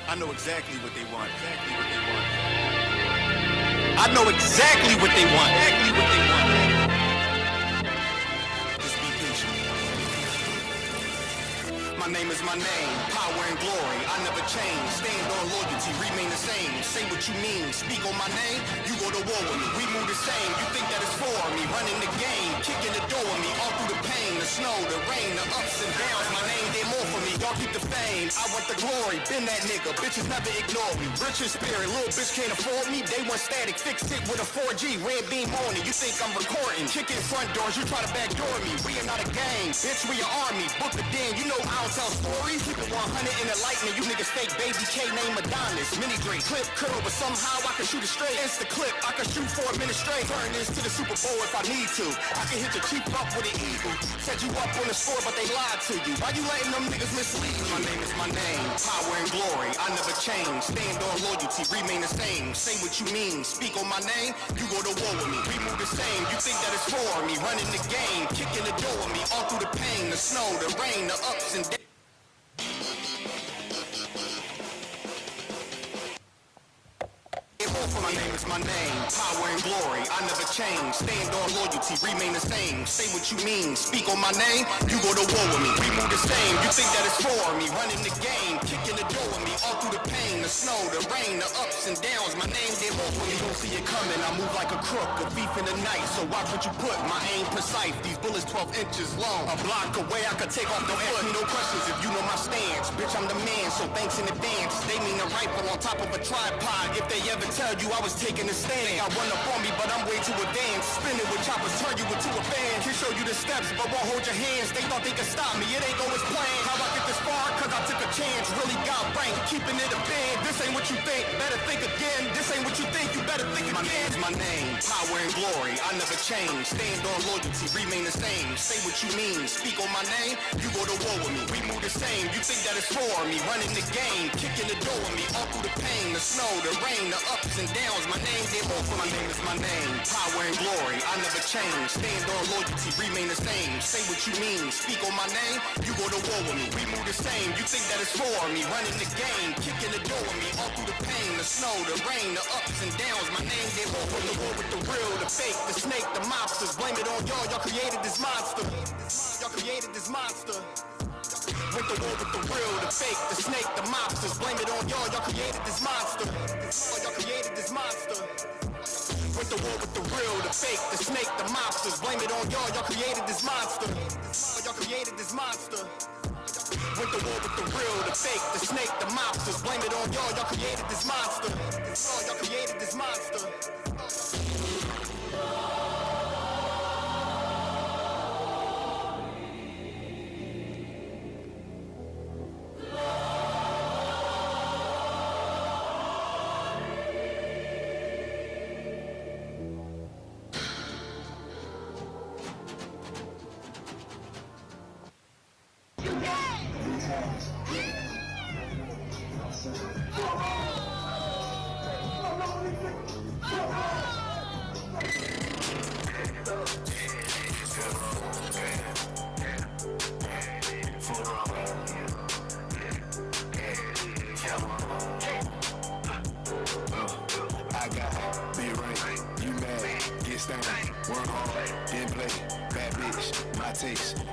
I know exactly what they want. I know exactly what they want. Just be patient. My name is my name, power and glory, I never change. Stand on loyalty, remain the same. Say what you mean, speak on my name, you go to war with me. We move the same, you think that it's for me. Running the game, kicking the door with me. All through the pain, the snow, the rain, the ups and downs. My name did more for me, y'all keep the fame. I want the glory, been that nigga, bitches never ignore me. Rich in spirit, little bitch can't afford me. They want static, fixed it with a 4G, red beam on it. You think I'm recording, kicking front doors, you try to backdoor me. We are not a gang, bitch, we an army. Book the den, you know I don't tell stories. Keep it 100 in the lightning, you niggas fake baby K name Adonis. Mini Drake, clip curl, but somehow I can shoot it straight. Insta clip, I can shoot for a minute straight. Turn this to the Super Bowl if I need to. I can hit your cheap up with an eagle. Set you up on the score, but they lied to you. Why you letting them niggas mislead you? My name is my name, power and glory, I never change. Stand on loyalty, remain the same. Say what you mean, speak on my name, you go to war with me. We move the same, you think that it's for me. Running the game, kicking the door with me. All through the pain, the snow, the rain, the ups and downs. My name is my name, power and glory, I never change. Stand on loyalty, remain the same. Say what you mean, speak on my name, you go to war with me. We move the same, you think that it's for me. Running the game, kicking the door with me. All through the pain, the snow, the rain, the ups and downs. My name did more for me. You don't see it coming, I move like a crook. A thief in the night, so watch what you put. My aim precise, these bullets 12 inches long. A block away, I could take off the foot. No questions if you know my stance. Bitch, I'm the man, so thanks in advance. They mean a rifle on top of a tripod. If they ever tell you I was taking a stand, I run up on me, but I'm way too advanced. Spinning with choppers, turn you into a fan. Can show you the steps, but won't hold your hands. They thought they could stop me, it ain't go as planned. How I get this far? Cause I took a chance. Really got rank, keeping it a band. This ain't what you think, better think again. This ain't what you think, you better think again. My name's my name, power and glory, I never change. Stand on loyalty, remain the same. Say what you mean, speak on my name, you go to war with me. We move the same, you think that it's for me. Running the game, kicking the door with me. All through the pain, the snow, the rain, the ups and downs. My name did more for my name is my name, power and glory, I never change. Stand on loyalty, remain the same. Say what you mean, speak on my name, you go to war with me. We move the same, you think that it's for me. Running the game, kicking the door with me. All through the pain, the snow, the rain, the ups and downs. My name did more for the war with the real, the fake, the snake, the mobsters. Blame it on y'all, y'all created this monster. Y'all created this monster. Went to war with the real, the fake, the snake, the mobsters. Blame it on y'all, y'all created this monster. Y'all created this monster. Went to war with the real, the fake, the snake, the mobsters. Blame it on y'all, y'all created this monster. Y'all created this monster. Went to war with the real, the fake, the snake, the mobsters. Blame it on y'all, y'all created this monster. Y'all created this monster.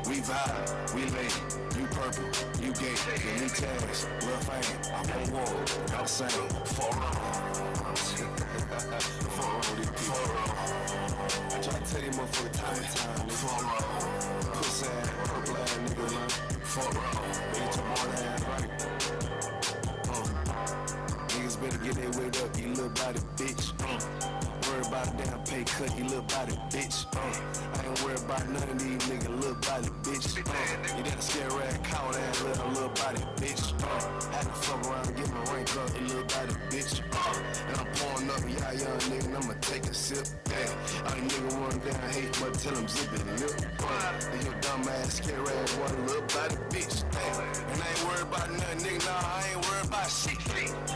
We vibe, we lay, you purple, you gay, give me tags, real fame, I'm on war, I'm saying, for these people. I try to tell you motherfucker time, nigga. Pussy ass, purple ass nigga, man. Get your boy ass right. Niggas better get their weight up, you little body bitch. Worry about a damn pay cut, you little body bitch. I ain't worried about none of these niggas, little body bitch. You that scare rat, cow ass little body bitch. Had to fuck around and get my rank up, you little body bitch. And I'm pouring up, yeah, young nigga, and I'ma take a sip. All these niggas run down, hate, but tell them zip it lip. And your dumb ass scare rat, one little body bitch. And I ain't worried about nothing, nigga, nah, I ain't worried about shit.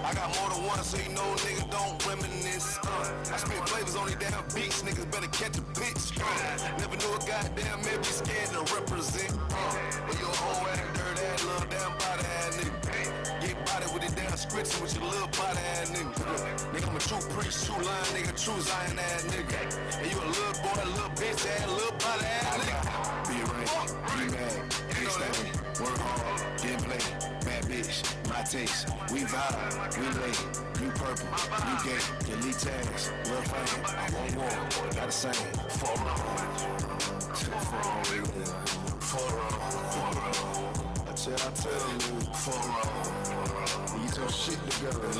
I got more than one, so you know nigga don't reminisce. I spit flavors on these damn beats, niggas better catch a bitch. Never knew a goddamn man be scared to represent. When your whole ass dirt ass, little damn body ass nigga. Get body with it damn spritzing with your little body ass nigga. Nigga, I'm a true priest, true lion, nigga, true Zion ass nigga. And you a little boy, little bitch ass, little body ass nigga. Be right, be mad, be steady, work hard, get play, bad bitch, my taste. We vibe, we lay, you purple, you gay, elite tags, real fame. I won't war, gotta sing. For I tell you, get your shit together,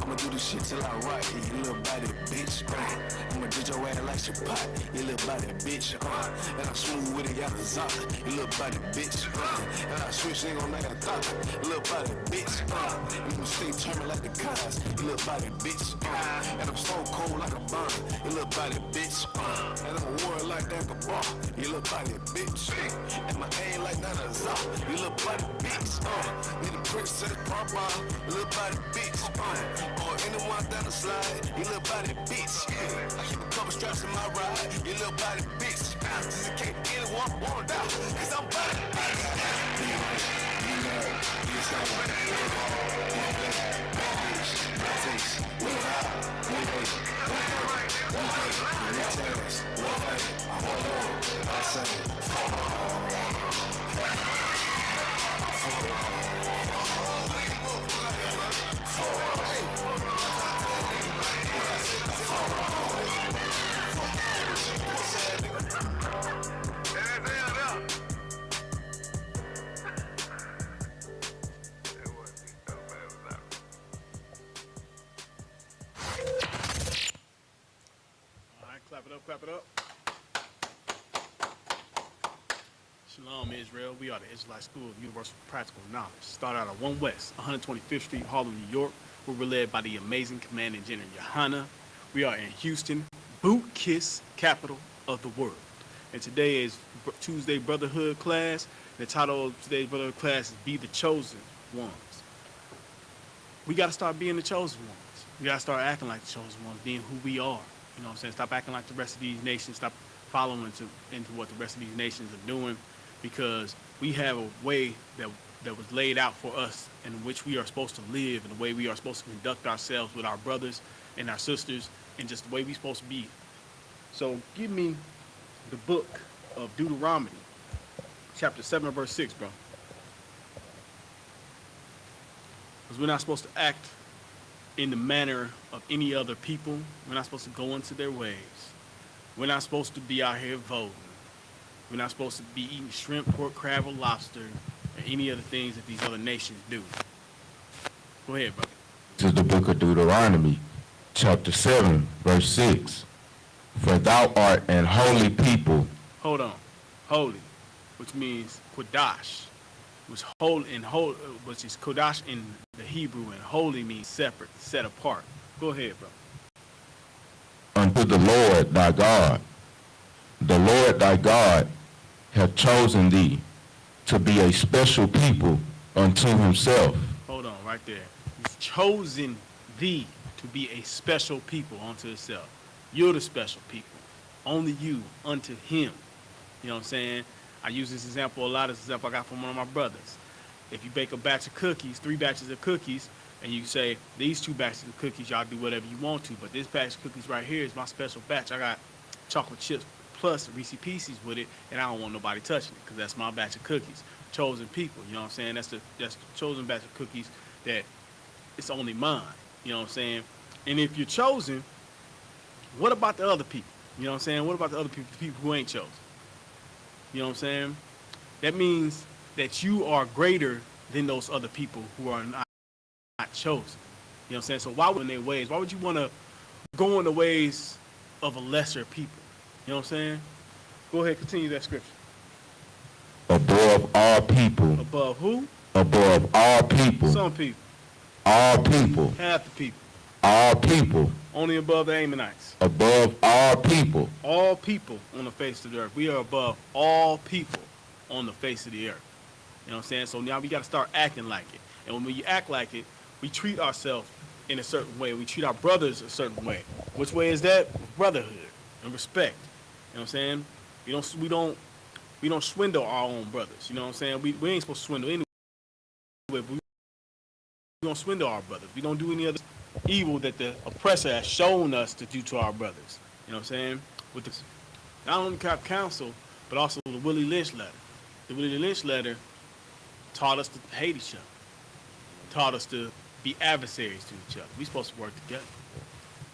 I'ma do this shit till I rock it, you little body bitch. I'ma ditch your ass like your pot, you little body bitch. And I smooth with it, y'all you little body bitch. And I switch nigga on like a thought, you little body bitch. And I'ma stay turning like the cars, you little body bitch. And I'm so cold like a bomb, you little body bitch. And I'm a warrior like that bar, you little body bitch. And my aim like that a zop, you little body bitch. Need a princess pop out, you little body bitch. Or anyone down the slide, you little body bitch. I keep a couple straps in my ride, you little body bitch. Just in case anyone wanna die, cause I'm body bitch. Be right, be mad, be excited, work hard, get play, bad bitch, my taste. We vibe, we wait, we hurt, we hate, we task, we fight, I hold on, I say, Clap it up. Shalom, Israel. We are the Israelite School of Universal Practical Knowledge. Start out at 1 West, 125th Street, Harlem, New York, where we're led by the amazing Commanding General YAHANNA. We are in Houston, boot kiss capital of the world. And today is Tuesday Brotherhood class. The title of today's Brotherhood class is Be the Chosen Ones. We got to start being the chosen ones. We got to start acting like the chosen ones, being who we are. You know what I'm saying? Stop acting like the rest of these nations. Stop following into what the rest of these nations are doing, because we have a way that was laid out for us in which we are supposed to live, and the way we are supposed to conduct ourselves with our brothers and our sisters, and just the way we're supposed to be. So give me the book of Deuteronomy, chapter 7, verse 6, bro. Because we're not supposed to act in the manner of any other people. We're not supposed to go into their ways. We're not supposed to be out here voting. We're not supposed to be eating shrimp, pork, crab, or lobster, or any other things that these other nations do. Go ahead, brother. To the book of Deuteronomy, chapter 7, verse 6. For thou art an holy people. Hold on. Holy, which means Kodash, which is Kodash in the Hebrew, and holy means separate, set apart. Go ahead, bro. Unto the Lord thy God. The Lord thy God hath chosen thee to be a special people unto himself. Hold on, right there. He's chosen thee to be a special people unto himself. You're the special people. Only you unto him. You know what I'm saying? I use this example a lot. This example I got from one of my brothers. If you bake a batch of cookies, 3 batches of cookies, and you say, these 2 batches of cookies, y'all do whatever you want to, but this batch of cookies right here is my special batch. I got chocolate chips plus Reese's Pieces with it, and I don't want nobody touching it, because that's my batch of cookies. Chosen people, you know what I'm saying? That's the chosen batch of cookies that it's only mine, you know what I'm saying? And if you're chosen, what about the other people? You know what I'm saying? What about the other people, the people who ain't chosen? You know what I'm saying? That means that you are greater than those other people who are not chosen. You know what I'm saying? So why would in their ways? Why would you want to go in the ways of a lesser people? You know what I'm saying? Go ahead, continue that scripture. Above all people. Above who? Above all people. Some people. All people. Half the people. All people. Only above the Ammonites. Above all people. All people on the face of the earth. We are above all people on the face of the earth. You know what I'm saying? So now we got to start acting like it. And when we act like it, we treat ourselves in a certain way. We treat our brothers a certain way. Which way is that? Brotherhood and respect. You know what I'm saying? We we don't swindle our own brothers. You know what I'm saying? We ain't supposed to swindle anyway, but we don't swindle our brothers. We don't do any other evil that the oppressor has shown us to do to our brothers. You know what I'm saying? With the, not only Cop Council, but also the Willie Lynch letter. The Willie Lynch letter taught us to hate each other, taught us to be adversaries to each other. We're supposed to work together.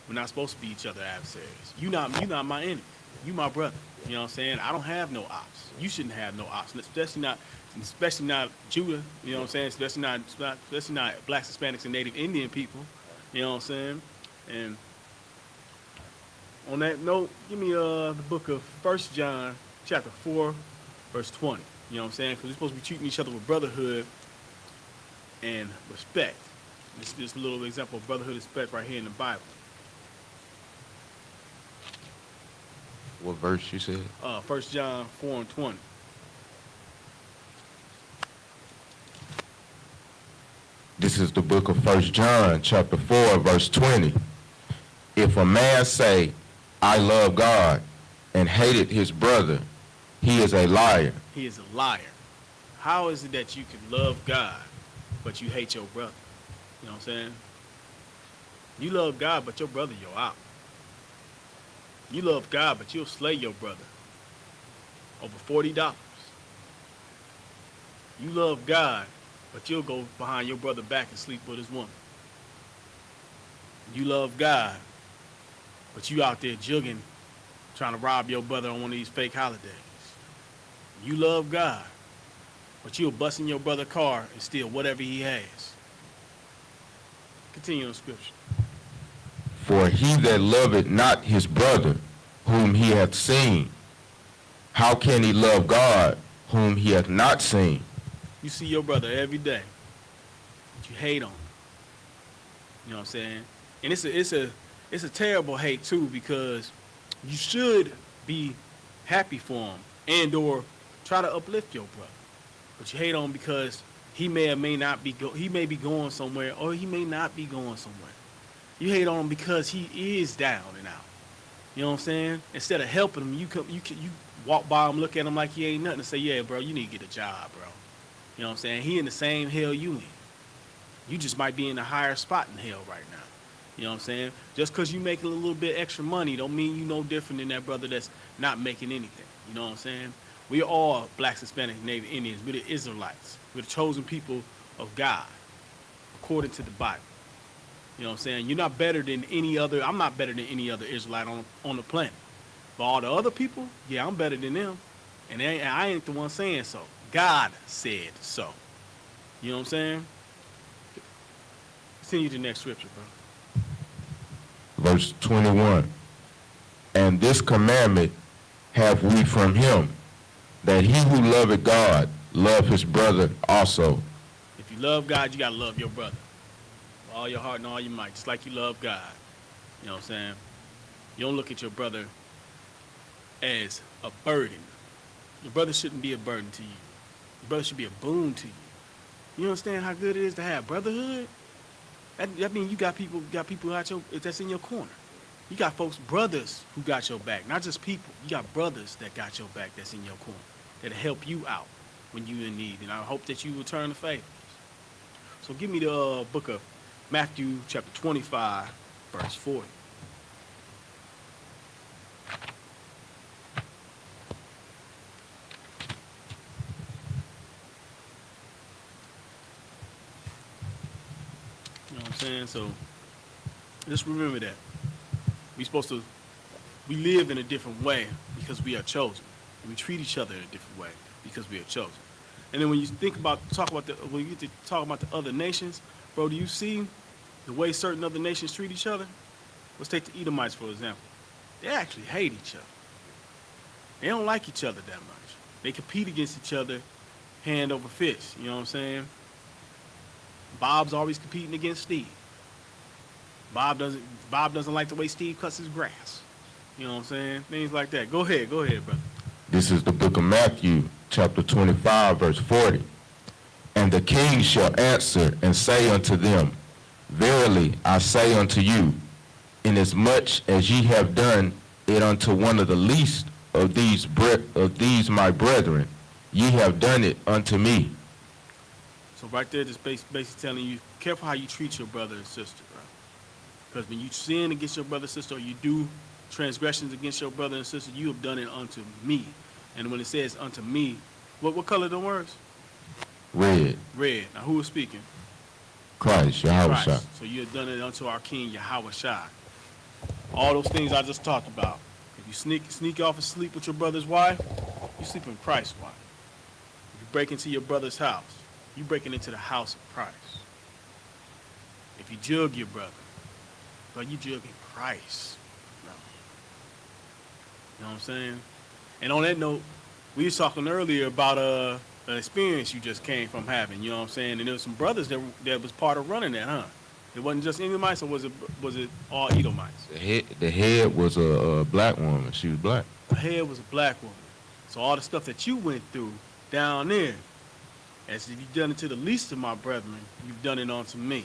We're not supposed to be each other's adversaries. You not my enemy. You my brother. You know what I'm saying? I don't have no ops. You shouldn't have no ops, especially not Judah. You know what I'm saying? Especially not blacks, Hispanics, and Native Indian people. You know what I'm saying? And on that note, give me the book of 1 John chapter 4, verse 20. You know what I'm saying? Because we're supposed to be treating each other with brotherhood and respect. This is a little example of brotherhood and respect right here in the Bible. What verse you said? 1 John 4 and 20. This is the book of 1 John, chapter 4, verse 20. If a man say, I love God, and hated his brother, he is a liar. He is a liar. How is it that you can love God, but you hate your brother? You know what I'm saying? You love God, but your brother, you're out. You love God, but you'll slay your brother over $40. You love God, but you'll go behind your brother back and sleep with his woman. You love God, but you out there jugging, trying to rob your brother on one of these fake holidays. You love God, but you'll bust in your brother's car and steal whatever he has. Continue in scripture. For he that loveth not his brother, whom he hath seen, how can he love God, whom he hath not seen? You see your brother every day, but you hate on him. You know what I'm saying? And it's a terrible hate too, because you should be happy for him and or try to uplift your brother, but you hate on him because he may or may not be he may be going somewhere, or he may not be going somewhere. You hate on him because he is down and out. You know what I'm saying? Instead of helping him, you walk by him, look at him like he ain't nothing, and say, yeah, bro, you need to get a job, bro. You know what I'm saying? He in the same hell you in. You just might be in a higher spot in hell right now. You know what I'm saying? Just because you make a little bit extra money don't mean you no different than that brother that's not making anything. You know what I'm saying? We are all blacks, Hispanic, Native Indians. We're the Israelites. We're the chosen people of God, according to the Bible. You know what I'm saying? You're not better than any other. I'm not better than any other Israelite on the planet. But all the other people, yeah, I'm better than them. And I ain't the one saying so. God said so. You know what I'm saying? Continue to the next scripture, bro. Verse 21. And this commandment have we from him, that he who loveth God love his brother also. If you love God, you got to love your brother. With all your heart and all your might, just like you love God. You know what I'm saying? You don't look at your brother as a burden. Your brother shouldn't be a burden to you. Your brother should be a boon to you. You understand how good it is to have brotherhood? That means you got people that's in your corner. You got folks, brothers who got your back, not just people. You got brothers that got your back that's in your corner, that'll help you out when you in need. And I hope that you return the favors. So give me the book of Matthew chapter 25, verse 40. You know what I'm saying? So just remember that. We live in a different way because we are chosen. And we treat each other in a different way because we are chosen. And then when you when you get to talk about the other nations, bro, do you see the way certain other nations treat each other? Let's take the Edomites, for example. They actually hate each other. They don't like each other that much. They compete against each other hand over fist. You know what I'm saying? Bob's always competing against Steve. Bob doesn't like the way Steve cuts his grass. You know what I'm saying? Things like that. Go ahead, brother. This is the book of Matthew, chapter 25, verse 40. And the king shall answer and say unto them, Verily I say unto you, inasmuch as ye have done it unto one of the least of these my brethren, ye have done it unto me. So right there, just basically telling you, careful how you treat your brother and sister, bro. Because when you sin against your brother and sister, or you do transgressions against your brother and sister, you have done it unto me. And when it says unto me, what color the words? Red. Red. Now who is speaking? Christ, Yahweh. Christ. So you have done it unto our King Yahweh Shai. All those things I just talked about. If you sneak off and sleep with your brother's wife, you sleep in Christ's wife. If you break into your brother's house, you breaking into the house of Christ. If you jug your brother, but you jugging Christ. No. You know what I'm saying? And on that note, we was talking earlier about an experience you just came from having. You know what I'm saying? And there was some brothers that was part of running that, huh? It wasn't just Edomites, or was it all Edomites? The head was a black woman. She was black. The head was a black woman. So all the stuff that you went through down there, as if you've done it to the least of my brethren, you've done it unto me.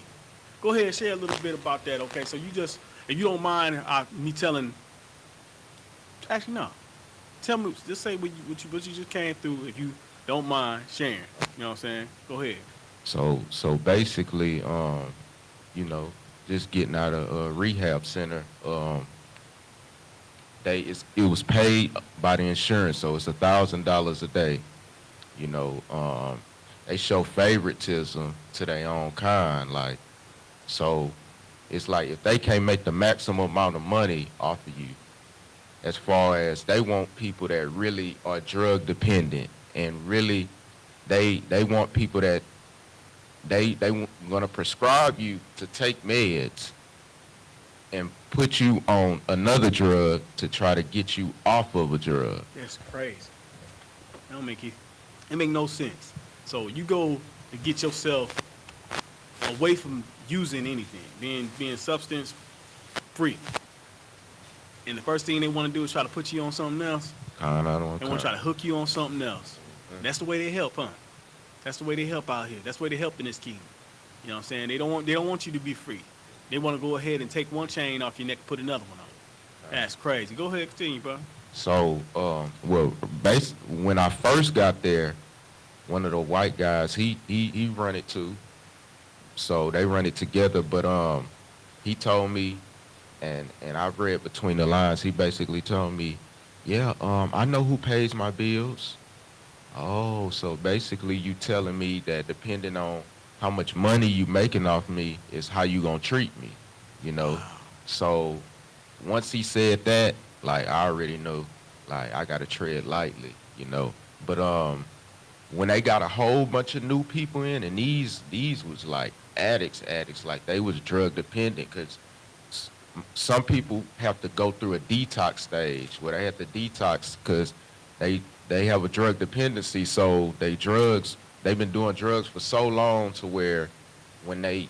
Go ahead and share a little bit about that, okay? So you just, if you don't mind me telling, actually no, tell me, just say what you just came through, if you don't mind sharing. You know what I'm saying? Go ahead. So basically, just getting out of a rehab center, it was paid by the insurance, so it's $1,000 a day. They show favoritism to their own kind, like, so it's like if they can't make the maximum amount of money off of you, as far as they want people that really are drug dependent, and really they want people that they gonna prescribe you to take meds and put you on another drug to try to get you off of a drug. That's crazy. It make no sense. So you go to get yourself away from using anything, being substance free. And the first thing they want to do is try to put you on something else. They want to try to hook you on something else. That's the way they help, huh? That's the way they help out here. That's the way they help in this kingdom. You know what I'm saying? They don't want you to be free. They want to go ahead and take one chain off your neck and put another one on. That's crazy. Go ahead, continue, bro. So, when I first got there, one of the white guys, he run it too. So they run it together, but he told me, and I read between the lines, he basically told me, yeah, I know who pays my bills. Oh, so basically you telling me that depending on how much money you making off me is how you gonna treat me, Wow. So once he said that, like, I already know, like, I gotta tread lightly, But when they got a whole bunch of new people in, and these was like addicts, like they was drug dependent, because some people have to go through a detox stage where they have to detox because they have a drug dependency. So they've been doing drugs for so long to where when they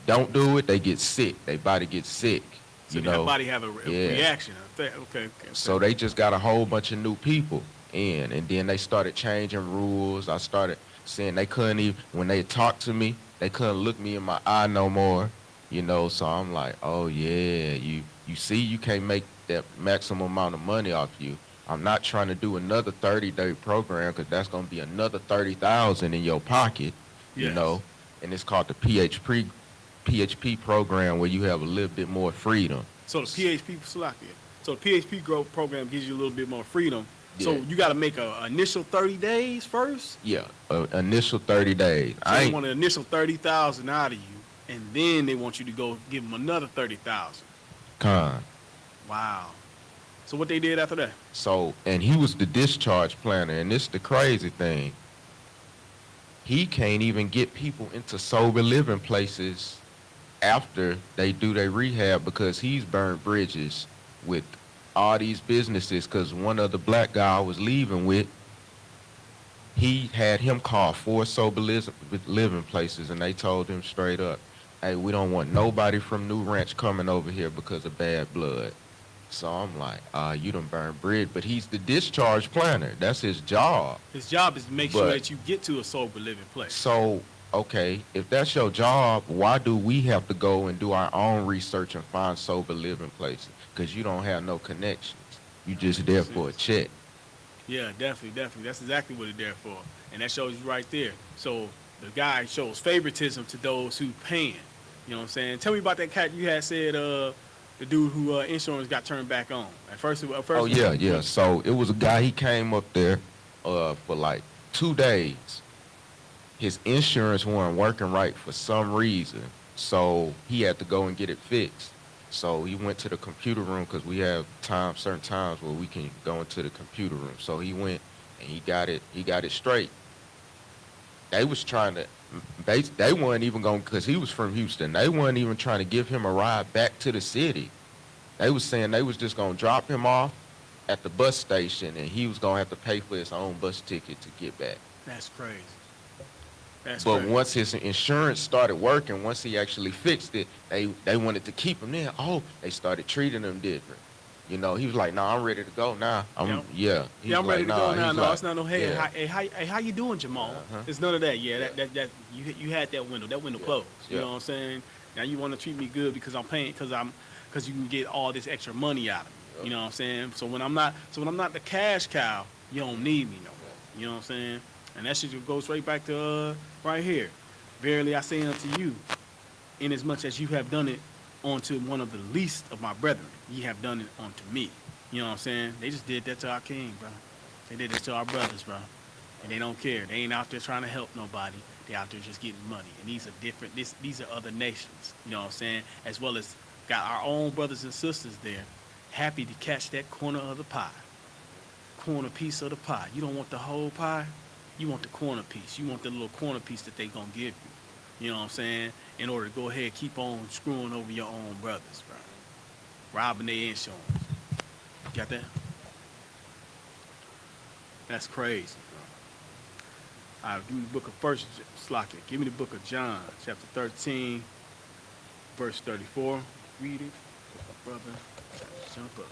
don't do it, they get sick. Their body gets sick. So their body have a reaction. Okay. So they just got a whole bunch of new people in, and then they started changing rules. I started saying they couldn't even, when they talked to me, they couldn't look me in my eye no more. So I'm like, oh yeah, you see, you can't make that maximum amount of money off you. I'm not trying to do another 30-day program because that's going to be another $30,000 in your pocket, yes. And it's called the PHP program where you have a little bit more freedom. So the PHP program gives you a little bit more freedom. Yeah. So you got to make an initial 30 days first? Yeah, initial 30 days. So they want an initial $30,000 out of you, and then they want you to go give them another $30,000. Wow. So what they did after that? So, and he was the discharge planner, and this is the crazy thing. He can't even get people into sober living places after they do their rehab because he's burned bridges with all these businesses, because one of the black guy I was leaving with, he had him call 4 sober living places, and they told him straight up, hey, we don't want nobody from New Ranch coming over here because of bad blood. So I'm like, you done burned bridge, but he's the discharge planner. That's his job. His job is to make sure that you get to a sober living place. So, okay, if that's your job, why do we have to go and do our own research and find sober living places? Because you don't have no connections. You just there for a check. Yeah, definitely. That's exactly what it's there for, and that shows you right there. So the guy shows favoritism to those who paying. You know what I'm saying? Tell me about that cat you had said. The dude who insurance got turned back on. Oh yeah, yeah. So it was a guy. He came up there, for like 2 days. His insurance wasn't working right for some reason, so he had to go and get it fixed. So he went to the computer room because we have certain times where we can go into the computer room. So he went and he got it. He got it straight. They was trying to. They weren't even going because he was from Houston. They weren't even trying to give him a ride back to the city. They was saying they was just gonna drop him off at the bus station, and he was gonna have to pay for his own bus ticket to get back. That's crazy. That's But crazy. once his insurance started working, once he actually fixed it, they wanted to keep him there. Oh, they started treating him different. You know, he was like, "Nah, I'm ready to go now." Yeah. He's Yeah, I'm ready to like, go "Nah." now. He's No, like, it's not no hey, yeah. how you doing, Jamal? Uh-huh. It's none of that. Yeah, that you had that window. That window Yeah. closed. You Yeah. know what I'm saying? Now you want to treat me good because I'm paying because you can get all this extra money out of me. Yep. You know what I'm saying? So when I'm not the cash cow, you don't need me no more. You know what I'm saying? And that shit just goes right back to right here. Verily I say unto you, inasmuch as you have done it unto one of the least of my brethren, ye have done it unto me. You know what I'm saying? They just did that to our king, bro. They did this to our brothers, bro. And they don't care. They ain't out there trying to help nobody. They out there just getting money. And these are different. These are other nations. You know what I'm saying? As well as got our own brothers and sisters there, happy to catch that corner of the pie, corner piece of the pie. You don't want the whole pie. You want the corner piece. You want the little corner piece that they gonna give you. You know what I'm saying? In order to go ahead and keep on screwing over your own brothers, bro. Robbing their insurance. Got that? That's crazy, bro. All right, give me the book of First Slocket. Give me the book of John, chapter 13, verse 34. Read it, brother. Jump up.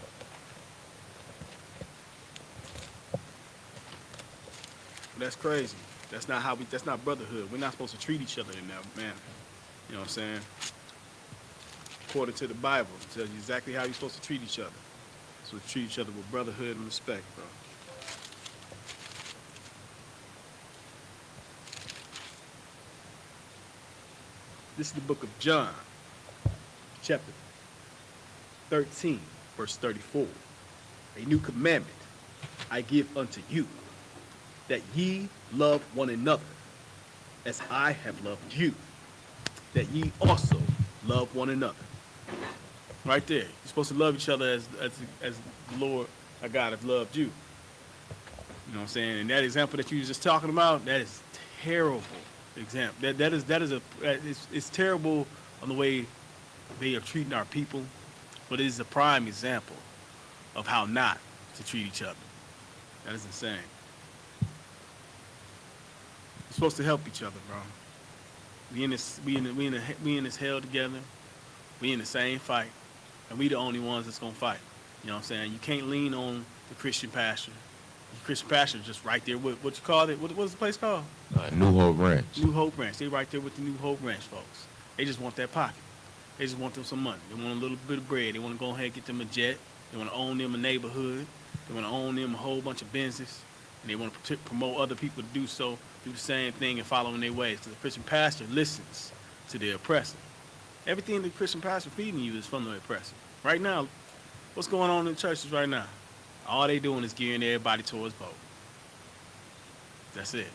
That's crazy. That's not brotherhood. We're not supposed to treat each other in that manner. You know what I'm saying? According to the Bible, it tells you exactly how you're supposed to treat each other. So treat each other with brotherhood and respect, bro. This is the book of John, chapter 13, verse 34. A new commandment I give unto you, that ye love one another, as I have loved you, that ye also love one another. Right there. You're supposed to love each other as the Lord, our God, have loved you. You know what I'm saying? And that example that you were just talking about, that is terrible example. It's terrible on the way they are treating our people, but it is a prime example of how not to treat each other. That is insane. We're supposed to help each other, bro. We in this hell together. We in the same fight, and we the only ones that's gonna fight. You know what I'm saying? You can't lean on the Christian pastor. The Christian pastor just right there with what you call it. What's the place called? New Hope Ranch. New Hope Ranch. They right there with the New Hope Ranch folks. They just want that pocket. They just want them some money. They want a little bit of bread. They want to go ahead and get them a jet. They want to own them a neighborhood. They want to own them a whole bunch of business. And they want to promote other people to do the same thing and following their ways. Because the Christian pastor listens to the oppressor. Everything the Christian pastor feeding you is from the oppressor. Right now, what's going on in the churches right now? All they doing is gearing everybody towards vote. That's it.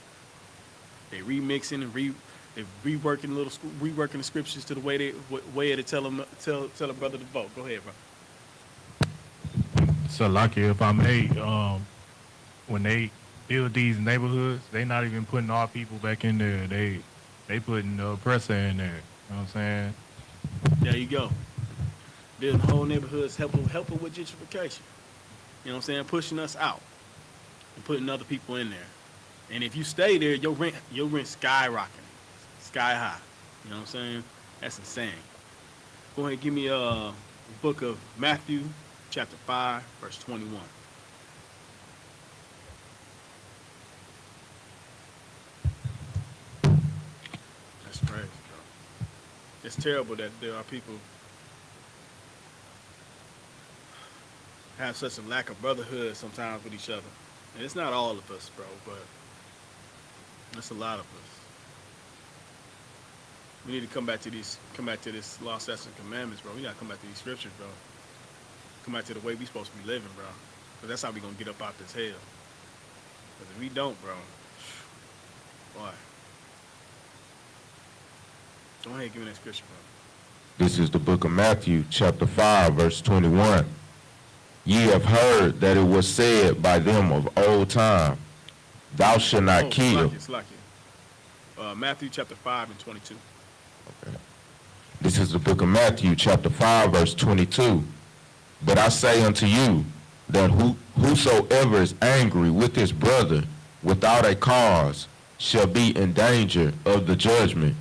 They remixing and they reworking the scriptures to the way to tell a brother to vote. Go ahead, bro. So, lucky if I may, when they build these neighborhoods, they not even putting our people back in there. They putting the oppressor in there. You know what I'm saying? There you go. Building whole neighborhoods, helping with gentrification. You know what I'm saying? Pushing us out and putting other people in there. And if you stay there, your rent skyrocketing, sky high. You know what I'm saying? That's insane. Go ahead and give me a book of Matthew, chapter 5, verse 21. That's crazy, bro. It's terrible that there are people have such a lack of brotherhood sometimes with each other. And it's not all of us, bro, but it's a lot of us. We need to come back to this law, statutes, and commandments, bro. We gotta come back to these scriptures, bro. Come back to the way we supposed to be living, bro. Because that's how we gonna get up out this hell. Because if we don't, bro, why? Go ahead, give me that scripture, bro. This is the book of Matthew, chapter 5, verse 21. Ye have heard that it was said by them of old time, thou shalt not kill. Matthew chapter 5 and 22. Okay. This is the book of Matthew, chapter 5, verse 22. But I say unto you, that whosoever is angry with his brother without a cause shall be in danger of the judgment.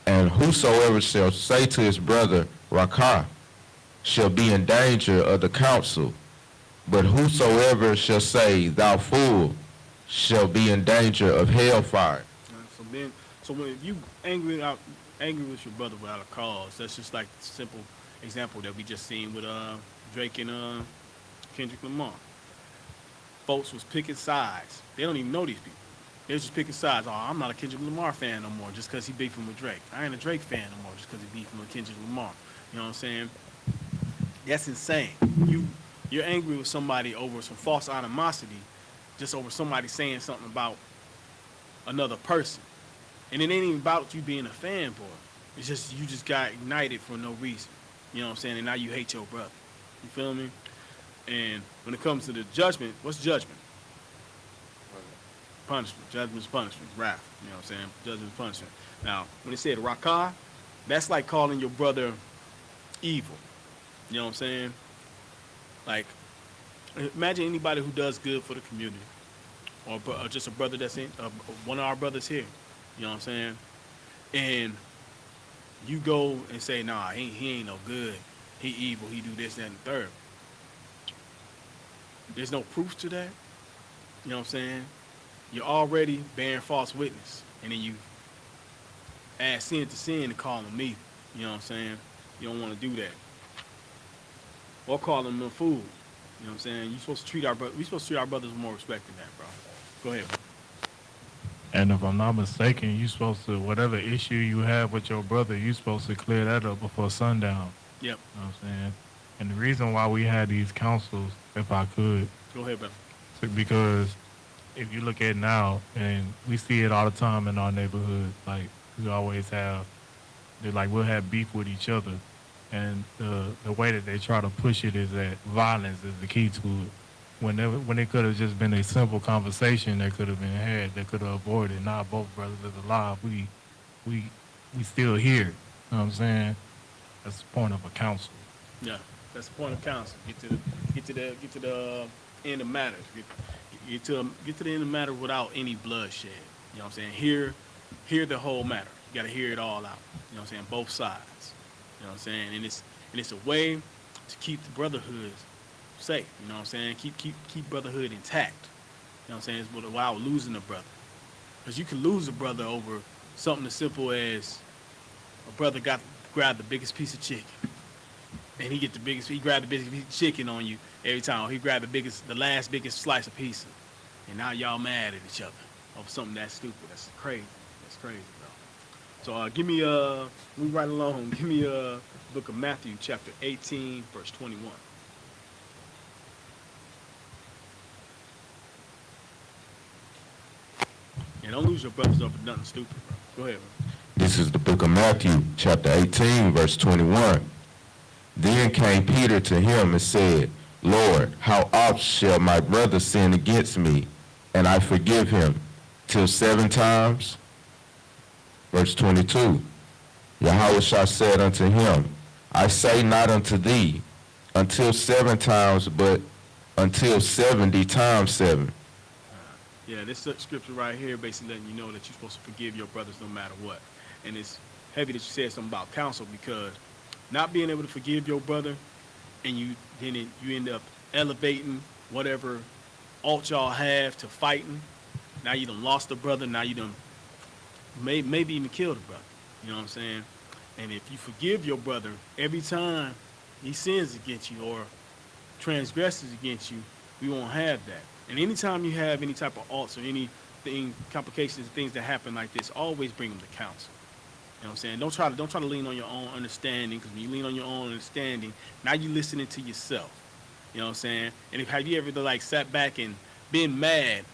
And whosoever shall say to his brother, Rakah, shall be in danger of the council. But whosoever shall say, thou fool, shall be in danger of hellfire. So when you angry with your brother without a cause, that's just like the simple example that we just seen with Drake and Kendrick Lamar. Folks was picking sides. They don't even know these people. They was just picking sides. Oh, I'm not a Kendrick Lamar fan no more just because he beefing with Drake. I ain't a Drake fan no more just because he beefing with Kendrick Lamar. You know what I'm saying? That's insane. You're angry with somebody over some false animosity, just over somebody saying something about another person. And it ain't even about you being a fanboy. It's just you just got ignited for no reason. You know what I'm saying? And now you hate your brother. You feel me? And when it comes to the judgment, what's judgment? Punishment. Judgment's punishment. Wrath. You know what I'm saying? Judgment's punishment. Now, when it said Rakah, that's like calling your brother evil. You know what I'm saying? Like, imagine anybody who does good for the community, or just a brother that's in, one of our brothers here. You know what I'm saying? And you go and say, nah, he ain't no good. He evil. He do this, that, and the third. There's no proof to that. You know what I'm saying? You're already bearing false witness. And then you add sin to sin and call him evil. You know what I'm saying? You don't want to do that. Or call him a fool. You know what I'm saying? We supposed to treat our brothers with more respect than that, bro. Go ahead, bro. And if I'm not mistaken, you supposed to, whatever issue you have with your brother, you supposed to clear that up before sundown. Yep. You know what I'm saying? And the reason why we had these councils, if I could. Go ahead, bro. Because if you look at now, and we see it all the time in our neighborhood, like we always have, we'll have beef with each other. And the way that they try to push it is that violence is the key to it. When it could have just been a simple conversation that could have been had, that could have avoided. Now both brothers is alive. We still here. You know what I'm saying? That's the point of a council. Yeah, that's the point of council. Get to the end of matters. Get to the end of matter without any bloodshed. You know what I'm saying? Hear the whole matter. You got to hear it all out. You know what I'm saying? Both sides. You know what I'm saying? And it's a way to keep the brotherhood safe. You know what I'm saying? Keep brotherhood intact. You know what I'm saying? It's without losing a brother. Because you can lose a brother over something as simple as a brother grabbed the biggest piece of chicken. And he grabbed the biggest piece of chicken on you every time. He grabbed the last biggest slice of pizza. And now y'all mad at each other over something that stupid. That's crazy. That's crazy, bro. So give me move right along. Give me book of Matthew, chapter 18, verse 21. And don't lose your brothers over nothing stupid, bro. Go ahead, bro. This is the book of Matthew, chapter 18, verse 21. Then came Peter to him and said, Lord, how oft shall my brother sin against me, and I forgive him? Till 7 times? Verse 22. Yahushua said unto him, I say not unto thee, until 7 times, but until 70 times 7. Yeah, this scripture right here basically letting you know that you're supposed to forgive your brothers no matter what. And it's heavy that you said something about counsel, because not being able to forgive your brother, and you end up elevating whatever alt y'all have to fighting. Now you done lost a brother. Now you done maybe even killed a brother. You know what I'm saying? And if you forgive your brother every time he sins against you or transgresses against you, we won't have that. And anytime you have any type of alts or anything, complications, things that happen like this, always bring them to counsel. You know what I'm saying? Don't try to lean on your own understanding, because when you lean on your own understanding, now you listening to yourself. You know what I'm saying? And have you ever like sat back and been mad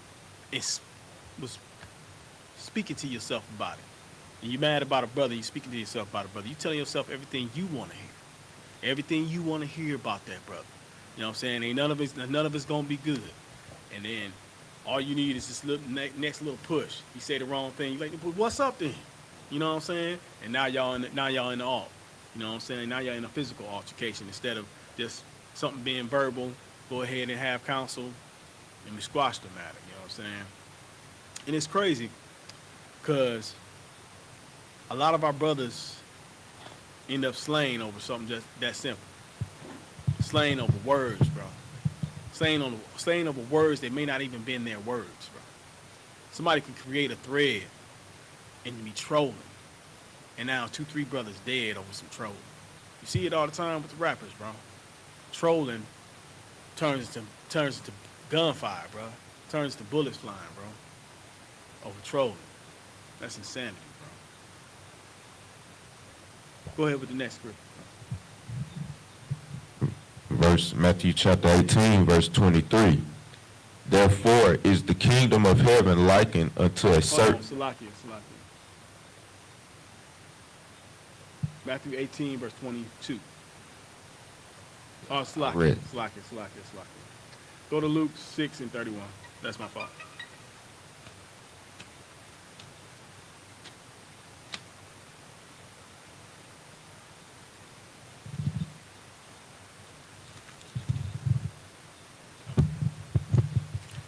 and was speaking to yourself about it? And you mad about a brother, you speaking to yourself about a brother. You telling yourself everything you want to hear. Everything you want to hear about that brother. You know what I'm saying? Ain't none of it's gonna be good. And then all you need is this little next little push. You say the wrong thing, you like, what's up then? You know what I'm saying? And now y'all in the alt. You know what I'm saying? Now y'all in a physical altercation instead of just something being verbal. Go ahead and have counsel and we squash the matter. You know what I'm saying? And it's crazy because a lot of our brothers end up slaying over something just that simple. Slaying over words, bro. Slaying over words that may not even been their words, bro. Somebody can create a thread and be trolling, and now 2-3 brothers dead over some trolling. You see it all the time with the rappers, bro. Trolling turns into gunfire, bro. Turns to bullets flying, bro. Over trolling. That's insanity, bro. Go ahead with the next script. Matthew chapter 18, verse 23. Therefore is the kingdom of heaven likened unto a certain... Salakia. Matthew 18, verse 22. Oh, Salakia. Go to Luke 6 and 31. That's my fault.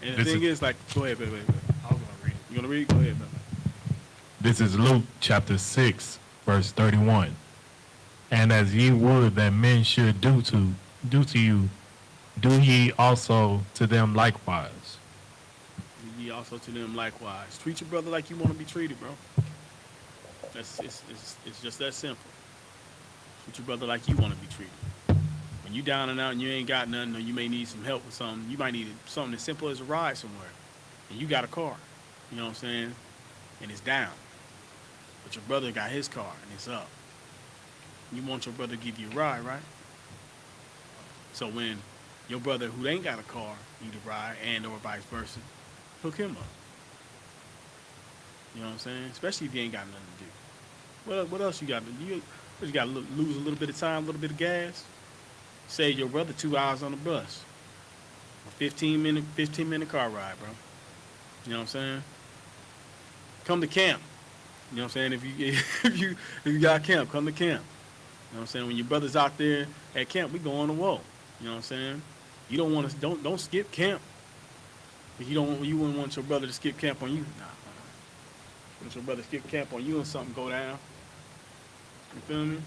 And the thing is, like, go ahead, wait. I was going to read it. You gonna read? Go ahead, man. This is Luke chapter 6, verse 31. And as ye would that men should do to you, do ye also to them likewise. Do ye also to them likewise. Treat your brother like you want to be treated, bro. It's just that simple. Treat your brother like you want to be treated. When you down and out and you ain't got nothing, or you may need some help with something, you might need something as simple as a ride somewhere, and you got a car, you know what I'm saying, and it's down, but your brother got his car and it's up. You want your brother to give you a ride, right? So when your brother who ain't got a car need a ride, and or vice versa, hook him up. You know what I'm saying? Especially if you ain't got nothing to do. What else you got to do? You got to lose a little bit of time, a little bit of gas. Save your brother 2 hours on the bus. A 15-minute car ride, bro. You know what I'm saying? Come to camp. You know what I'm saying? If you got camp, come to camp. You know what I'm saying? When your brother's out there at camp, we go on the wall. You know what I'm saying? You don't want to don't skip camp. You wouldn't want your brother to skip camp on you. Nah. Want your brother to skip camp on you and something go down. You feel me?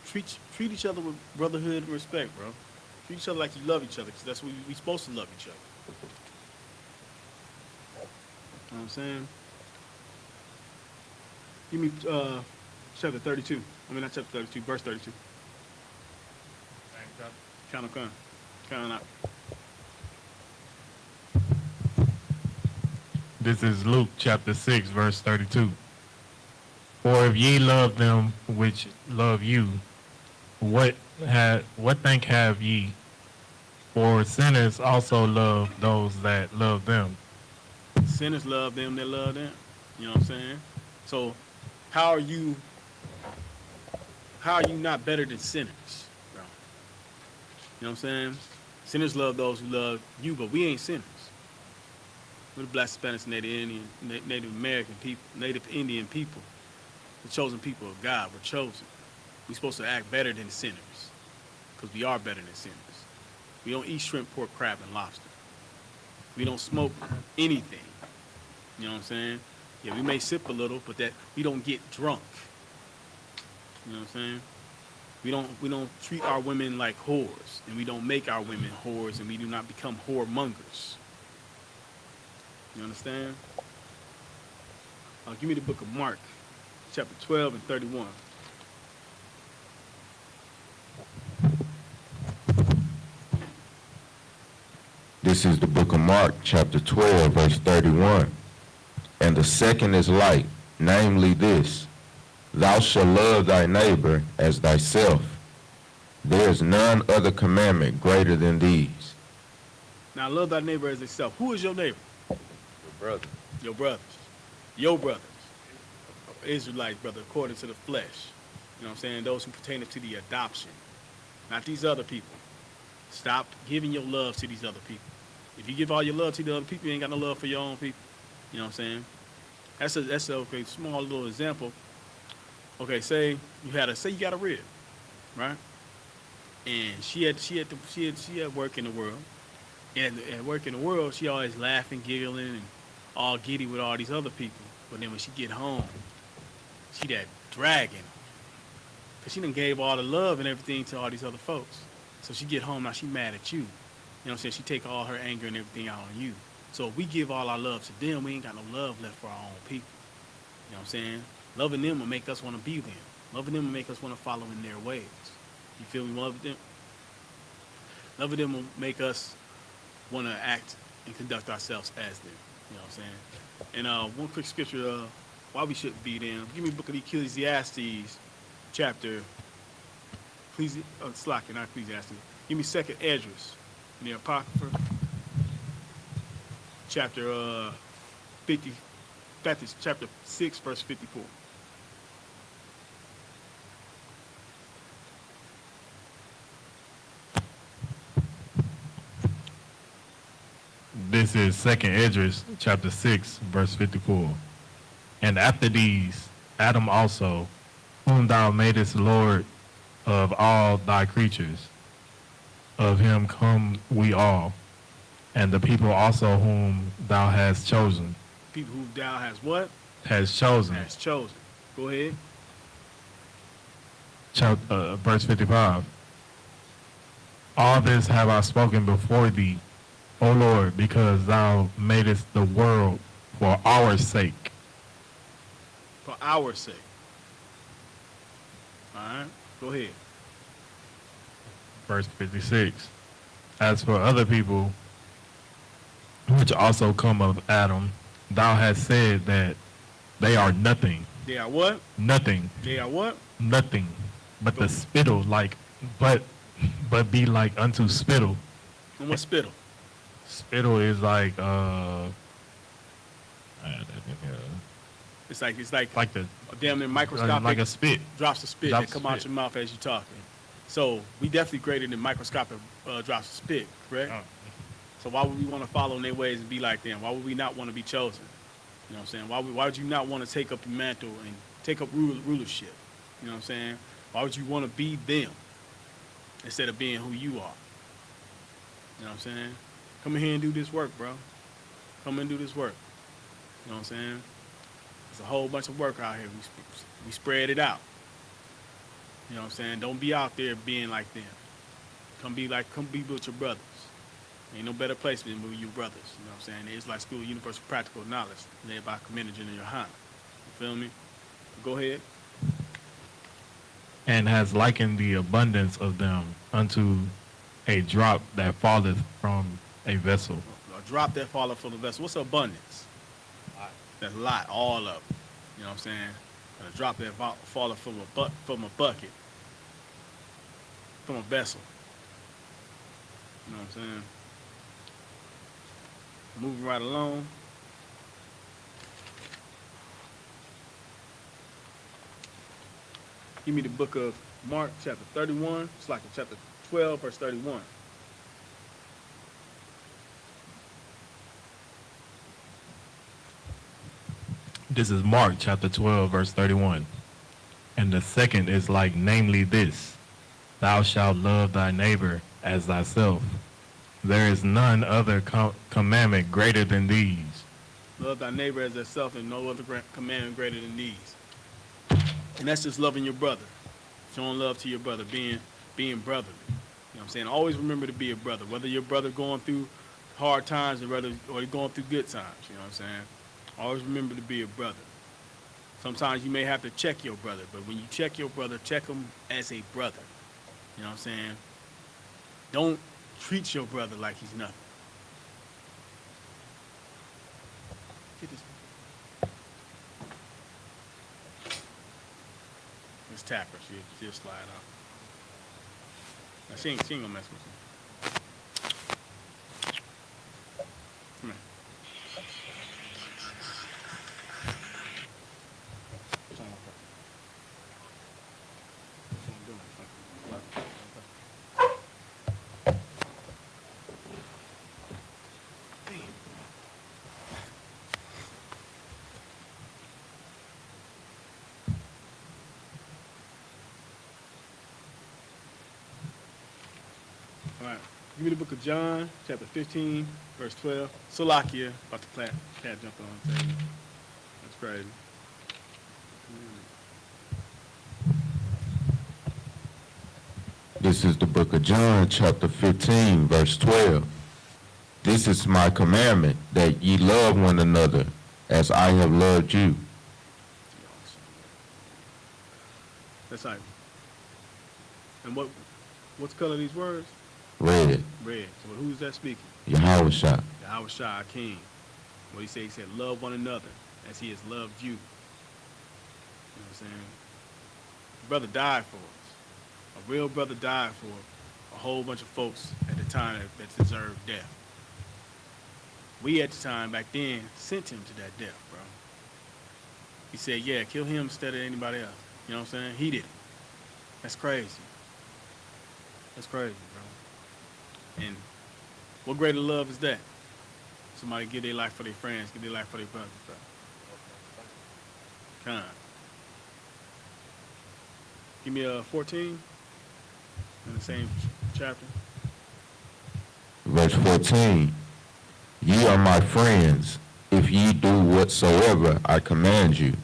Treat each other with brotherhood and respect, bro. Treat each other like you love each other, because that's what we supposed to love each other. You know what I'm saying? Give me chapter 32. I mean, not chapter 32, verse 32. Count out. This is Luke chapter 6, verse 32. For if ye love them which love you, what thank have ye? For sinners also love those that love them. Sinners love them that love them. You know what I'm saying? So how are you not better than sinners, bro? You know what I'm saying? Sinners love those who love you, but we ain't sinners. We're the Black, Spanish, Native American people, Native Indian people, the chosen people of God. We're chosen. We're supposed to act better than sinners, because we are better than sinners. We don't eat shrimp, pork, crab, and lobster. We don't smoke anything. You know what I'm saying? Yeah, we may sip a little, but that we don't get drunk. You know what I'm saying? We don't treat our women like whores, and we don't make our women whores, and we do not become whoremongers. You understand? Give me the book of Mark, chapter 12 and 31. This is the book of Mark, chapter 12, verse 31. And the second is like, namely this, thou shalt love thy neighbor as thyself. There is none other commandment greater than these. Now love thy neighbor as thyself. Who is your neighbor? Your brother. Your brothers. Your brothers. Israelite brother, according to the flesh. You know what I'm saying? Those who pertain to the adoption. Not these other people. Stop giving your love to these other people. If you give all your love to the other people, you ain't got no love for your own people. You know what I'm saying? That's a okay, small little example. Okay, say you got a rib, right? And she had work in the world. And at work in the world, she always laughing, giggling, and all giddy with all these other people. But then when she get home, she that dragon. Because she done gave all the love and everything to all these other folks. So she get home, now she mad at you. You know what I'm saying? She take all her anger and everything out on you. So if we give all our love to them, we ain't got no love left for our own people. You know what I'm saying? Loving them will make us want to be them. Loving them will make us want to follow in their ways. You feel me? Loving them will make us want to act and conduct ourselves as them. You know what I'm saying? And one quick scripture, why we shouldn't be them. Give me the book of Ecclesiastes, chapter, Slack, not Ecclesiastes. Give me 2nd Esdras, in the Apocrypha, chapter 50, chapter 6, verse 54. This is 2nd Esdras, chapter 6, verse 54. And after these, Adam also, whom thou madest Lord of all thy creatures, of him come we all, and the people also whom thou hast chosen. People who thou hast what? Has chosen. Has chosen. Go ahead. Verse 55. All this have I spoken before thee, O Lord, because thou madest the world for our sake. For our sake. All right. Go ahead. Verse 56. As for other people, which also come of Adam, thou hast said that they are nothing. They are what? Nothing. They are what? Nothing. But the spittle, but be like unto spittle. And what spittle? Spittle is like It's like the damn near microscopic. like a spit. Drops of spit Drops that come of out spit. your mouth as you're talking. So we definitely greater than microscopic drops of spit, correct? Oh. So why would we want to follow in their ways and be like them? Why would we not want to be chosen? You know what I'm saying? Why would you not want to take up the mantle and take up rulership? You know what I'm saying? Why would you want to be them instead of being who you are? You know what I'm saying? Come in here and do this work, bro. Come and do this work. You know what I'm saying? There's a whole bunch of work out here. We spread it out. You know what I'm saying? Don't be out there being like them. Come be with your brothers. Ain't no better place than with your brothers. You know what I'm saying? The Israelite School of Universal Practical Knowledge, led by Commander General YAHANNA. You feel me? Go ahead. And has likened the abundance of them unto a drop that falleth from a vessel. A drop that falleth from the vessel. What's abundance? That's a lot, all of it. You know what I'm saying? And a drop that falleth from a bucket, from a vessel. You know what I'm saying? Moving right along. Give me the book of Mark, chapter 31. It's like chapter 12, verse 31. This is Mark chapter 12, verse 31. And the second is like, namely this, thou shalt love thy neighbor as thyself. There is none other commandment greater than these. Love thy neighbor as thyself, and no other commandment greater than these. And that's just loving your brother. Showing love to your brother, being brotherly. You know what I'm saying? Always remember to be a brother. Whether your brother going through hard times or you're going through good times. You know what I'm saying? Always remember to be a brother. Sometimes you may have to check your brother, but when you check your brother, check him as a brother. You know what I'm saying? Don't treat your brother like he's nothing. get this. Let's tap her. She'll slide out. Now, she ain't gonna mess with you. Come here. What's wrong with her? What's wrong with her? All right. Give me the book of John, chapter 15, verse 12. Salakia, about to cat jump on. That's crazy. This is the book of John, chapter 15, verse 12. This is my commandment, that ye love one another as I have loved you. That's right. And what's the color of these words? Red, Red. So who's that speaking? Yahawashi. Yahawashi, King. What he said? He said, love one another as he has loved you. You know what I'm saying? Brother died for us. A real brother died for a whole bunch of folks at the time that deserved death. We at the time back then sent him to that death, bro. He said, yeah, kill him instead of anybody else. You know what I'm saying? He did it. That's crazy. That's crazy, bro. And what greater love is that? Somebody give their life for their friends, give their life for their brothers, bro. Come on. Give me a 14 in the same chapter. Verse 14. Ye are my friends, if ye do whatsoever I command you.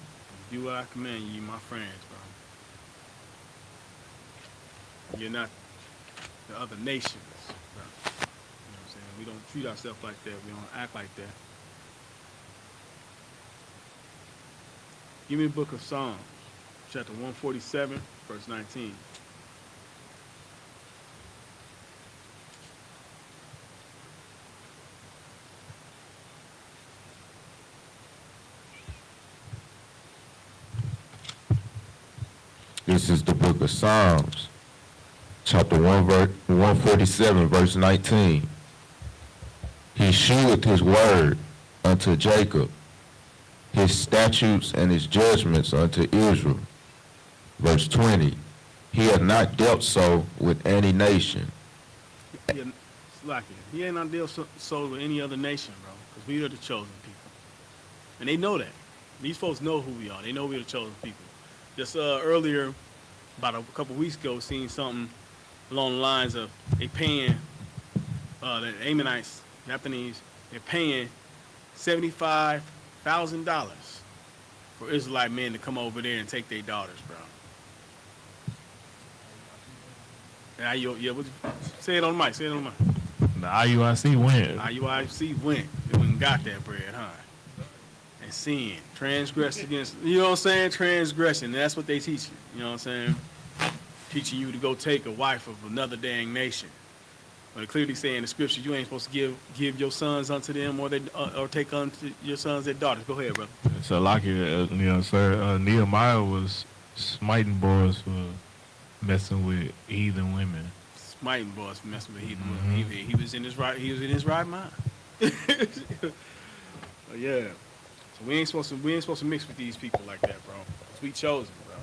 Do what I command you, my friends, bro. You're not the other nations, bro. You know what I'm saying? We don't treat ourselves like that. We don't act like that. Give me the book of Psalms, chapter 147, verse 19. This is the book of Psalms, chapter 147, verse 19. He sheweth his word unto Jacob, his statutes and his judgments unto Israel. Verse 20. He hath not dealt so with any nation. He ain't not dealt so with any other nation, bro, because we are the chosen people. And they know that. These folks know who we are. They know we're the chosen people. Just earlier, about a couple weeks ago, seen something along the lines of they paying the Ammonites, Japanese, they're paying $75,000 for Israelite men to come over there and take their daughters, bro. And say it on the mic. Say it on the mic. The IUIC went. IUIC went. They went and got that bread, huh? And sin, transgress against, you know what I'm saying? Transgression. That's what they teach you. You know what I'm saying? Teaching you to go take a wife of another dang nation. But it clearly say in the scripture you ain't supposed to give your sons unto them or take unto your sons their daughters. Go ahead, brother. So like sir, Nehemiah was smiting boys for messing with heathen women. Smiting boys for messing with heathen women. He was in his right. He was in his right mind. Yeah. So we ain't supposed to mix with these people like that, bro. 'Cause we chosen, bro.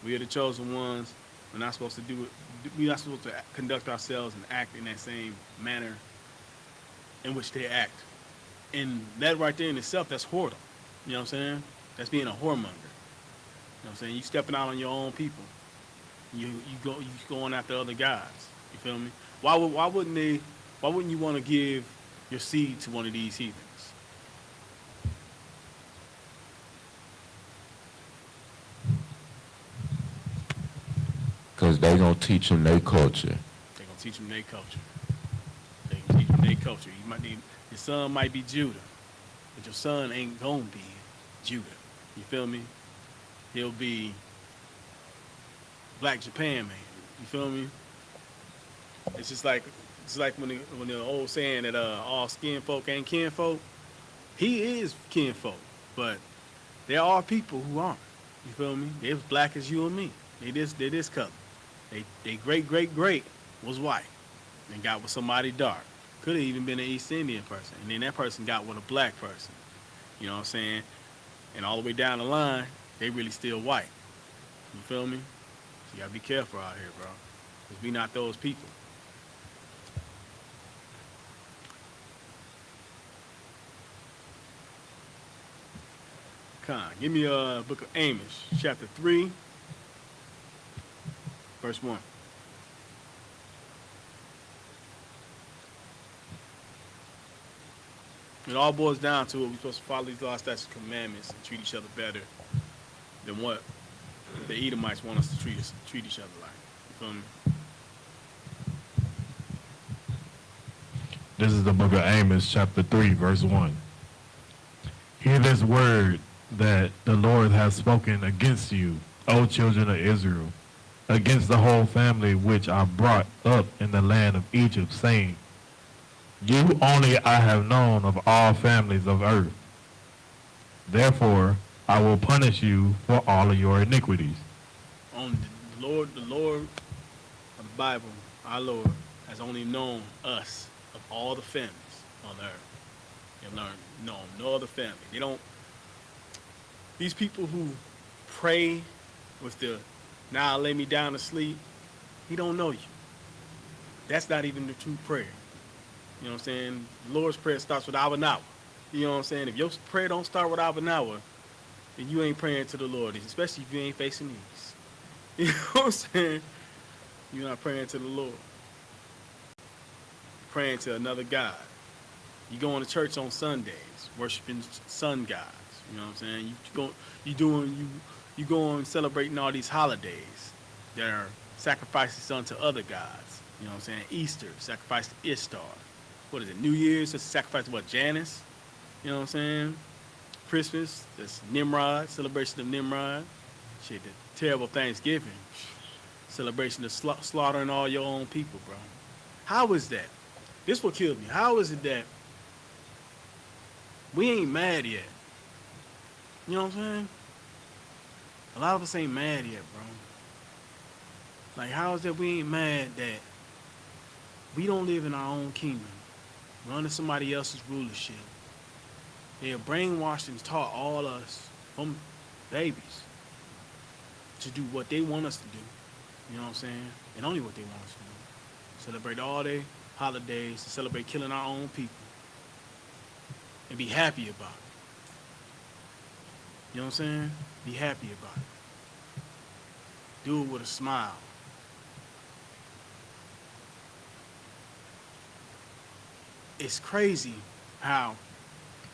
We are the chosen ones. We're not supposed to do it. We're not supposed to conduct ourselves and act in that same manner in which they act. And that right there in itself, that's whoredom. You know what I'm saying? That's being a whoremonger. You know what I'm saying? You stepping out on your own people. You going after other guys. You feel me? Why wouldn't you want to give your seed to one of these heathens? Because they going to teach them their culture. They're going to teach them their culture. They can teach them their culture. Your son might be Judah, but your son ain't going to be Judah. You feel me? He'll be Black Japan man. You feel me? It's like when the old saying that all skin folk ain't kin folk. He is kinfolk, but there are people who aren't. You feel me? They was black as you and me. They this color. They great was white and got with somebody dark. Could have even been an East Indian person, and then that person got with a black person. You know what I'm saying? And all the way down the line, they really still white. You feel me? So you gotta be careful out here, bro. Cause we not those people. Con, give me a book of Amos, chapter 3, verse 1. It all boils down to it. We're supposed to follow these laws, statutes, and commandments and treat each other better than what the Edomites want us to treat each other like. You feel me? This is the book of Amos, chapter 3, verse 1. Hear this word that the Lord has spoken against you, O children of Israel, against the whole family which I brought up in the land of Egypt, saying, you only I have known of all families of earth. Therefore, I will punish you for all of your iniquities. On the Lord of the Bible, our Lord, has only known us of all the families on earth. They have known no other family. They don't. These people who pray with the "now lay me down to sleep," he don't know you. That's not even the true prayer. You know what I'm saying? The Lord's Prayer starts with Abanawa. You know what I'm saying? If your prayer don't start with Abanawa, then you ain't praying to the Lord, especially if you ain't facing east. You know what I'm saying? You're not praying to the Lord. You're praying to another God. You going to church on Sundays, worshiping sun gods. You know what I'm saying? You going celebrating all these holidays that are sacrifices unto other gods. You know what I'm saying? Easter, sacrifice to Ishtar. What is it? New Year's, it's a sacrifice to what? Janus? You know what I'm saying? Christmas, that's Nimrod, celebration of Nimrod. Shit, the terrible Thanksgiving, celebration of slaughtering all your own people, bro. How is that? This what killed me. How is it that we ain't mad yet? You know what I'm saying? A lot of us ain't mad yet, bro. Like, how is that we ain't mad that we don't live in our own kingdom? We're under somebody else's rulership. They are brainwashed and taught all us from babies to do what they want us to do. You know what I'm saying? And only what they want us to do. Celebrate all their holidays, celebrate killing our own people, and be happy about it. You know what I'm saying? Be happy about it. Do it with a smile. It's crazy how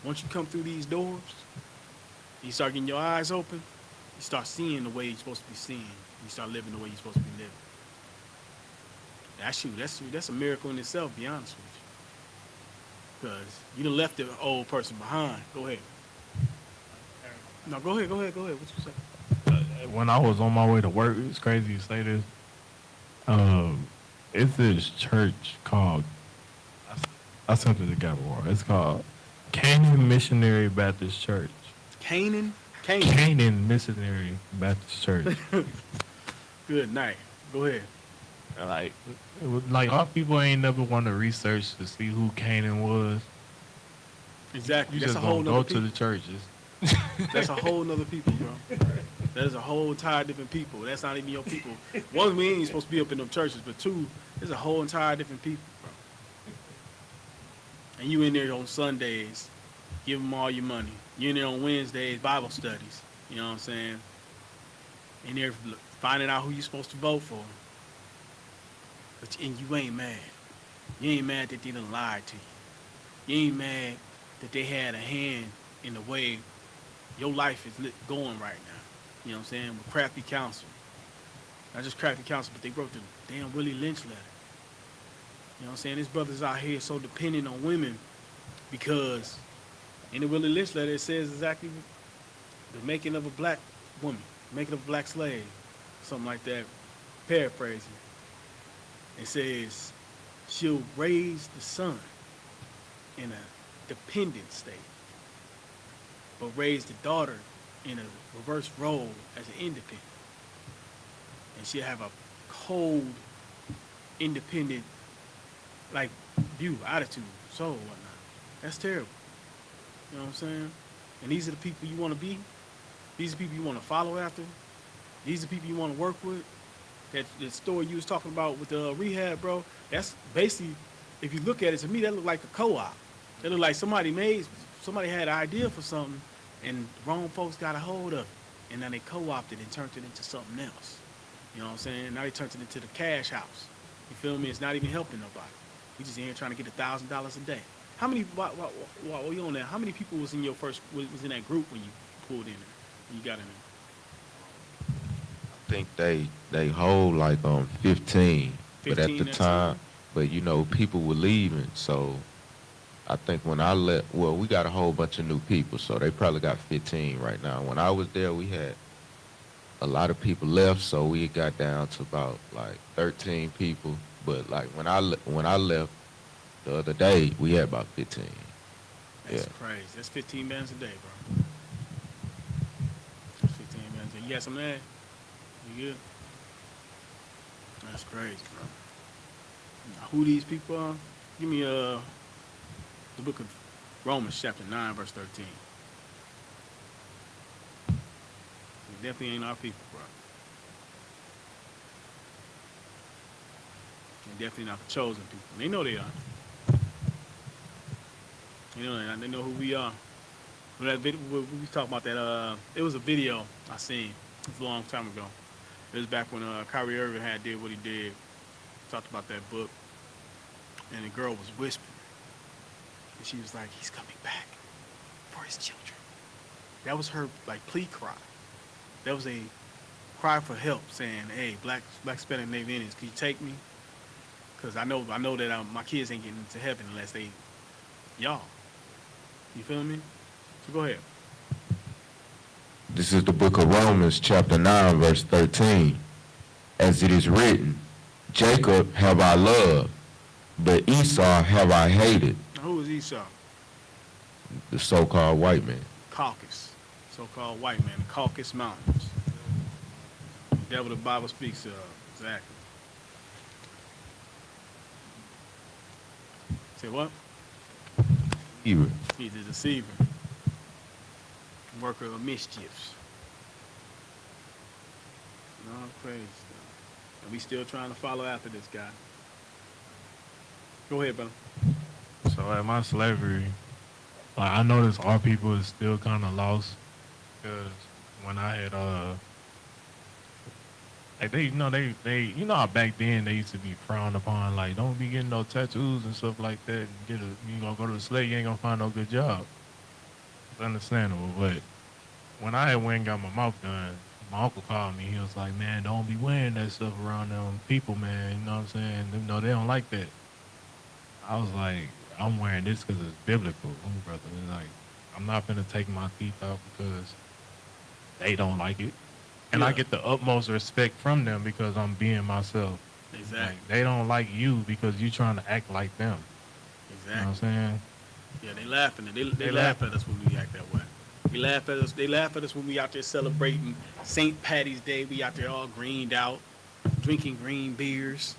once you come through these doors, you start getting your eyes open, you start seeing the way you're supposed to be seeing. You start living the way you're supposed to be living. That's a miracle in itself, to be honest with you. Because you done left the old person behind. Go ahead. No, go ahead. What you say? When I was on my way to work, it's crazy you say this. It's this church called, I sent it to Gabor. It's called Canaan Missionary Baptist Church. Canaan Missionary Baptist Church. Good night. Go ahead. Like, it was like our people ain't never want to research to see who Canaan was. Exactly. You That's just a whole gonna go nother to people. the churches. That's a whole nother people, bro. That is a whole entire different people. That's not even your people. One, we ain't supposed to be up in them churches, but two, there's a whole entire different people, bro. And you in there on Sundays, give them all your money. You in there on Wednesdays, Bible studies. You know what I'm saying? In there finding out who you're supposed to vote for. And you ain't mad. You ain't mad that they done lied to you. You ain't mad that they had a hand in the way your life is going right now. You know what I'm saying? With crafty counsel. Not just crafty counsel, but they wrote the damn Willie Lynch letter. You know what I'm saying? These brothers out here so dependent on women because in the Willie Lynch letter it says exactly the making of a black woman, making of a black slave, something like that. Paraphrasing. It says she'll raise the son in a dependent state. but raise the daughter in a reverse role as an independent. And she'll have a cold, independent, like, view, attitude, soul, whatnot. That's terrible. You know what I'm saying? And these are the people you want to be. These are the people you want to follow after. These are the people you want to work with. That story you was talking about with the rehab, bro, that's basically, if you look at it, to me, that looked like a co-op. That looked like somebody had an idea for something, and wrong folks got a hold of it. And then they co-opted and turned it into something else. You know what I'm saying? Now they turned it into the cash house. You feel me? It's not even helping nobody. We just in here trying to get $1,000 a day. How many, while you on that, how many people was in your was in that group when you pulled in there, when you got in there? I think they hold like 15, but at 15 the that time, time? but you know, people were leaving, so I think when I left, well, we got a whole bunch of new people, so they probably got 15 right now. When I was there, we had a lot of people left, so we got down to about like 13 people. But like when I left the other day, we had about 15. That's Yeah. crazy. That's 15 minutes a day, bro. That's 15 minutes a day. You got some of that? You good? That's crazy, bro. Now, who these people are? Give me the book of Romans chapter 9, verse 13. They definitely ain't our people, bro. They definitely not the chosen people. They know they are. They know who we are. When that video, we was talking about that. It was a video I seen. It was a long time ago. It was back when Kyrie Irving did what he did. Talked about that book, and the girl was whispering, and she was like, "He's coming back for his children." That was her like plea cry. That was a cry for help, saying, "Hey, black Hispanic Native Indians, can you take me? Because I know that my kids ain't getting into heaven unless they y'all." You feel me? So go ahead. This is the book of Romans, chapter 9, verse 13. As it is written, Jacob have I loved, but Esau have I hated. Now, who is Esau? The so-called white man. Caucasus, so-called white man, the Caucasus Mountains. The devil the Bible speaks of, exactly. Say what? Even. He's a deceiver, worker of mischiefs. No, crazy stuff. And we still trying to follow after this guy. Go ahead, brother. So at my slavery, like I noticed our people is still kind of lost because when I had like they how back then they used to be frowned upon, like don't be getting no tattoos and stuff like that. And you gonna go to the slave, you ain't gonna find no good job. It's understandable, but when I had went and got my mouth done, my uncle called me. He was like, "Man, don't be wearing that stuff around them people, man. You know what I'm saying? You know they don't like that." I was like, "I'm wearing this because it's biblical, brother. It's like I'm not gonna take my teeth out because they don't like it." And I get the utmost respect from them because I'm being myself. Exactly. Like, they don't like you because you trying to act like them. Exactly. You know what I'm saying? Yeah, they laughing. They laugh at us when we act that way. We laugh at us. They laugh at us when we out there celebrating St. Patty's Day. We out there all greened out, drinking green beers.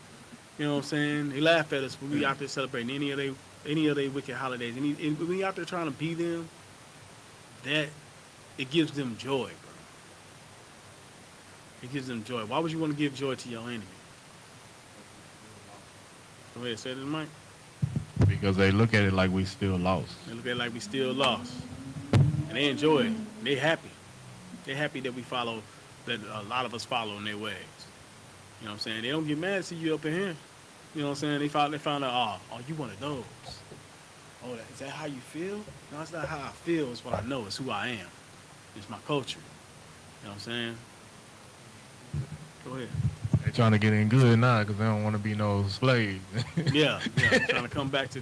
You know what I'm saying? They laugh at us when we out there celebrating any of their wicked holidays. And when we out there trying to be them, that it gives them joy, bro. It gives them joy. Why would you want to give joy to your enemy? Go ahead, say it to the mic. Because they look at it like we still lost. They look at it like we still lost. And they enjoy it. They happy. They're happy that that a lot of us follow in their ways. You know what I'm saying? They don't get mad to see you up in here. You know what I'm saying? They found out, oh, you one of those. Oh, is that how you feel? No, it's not how I feel. It's what I know. It's who I am. It's my culture. You know what I'm saying? Go ahead. They trying to get in good now because they don't want to be no slaves. Yeah, trying to come back to,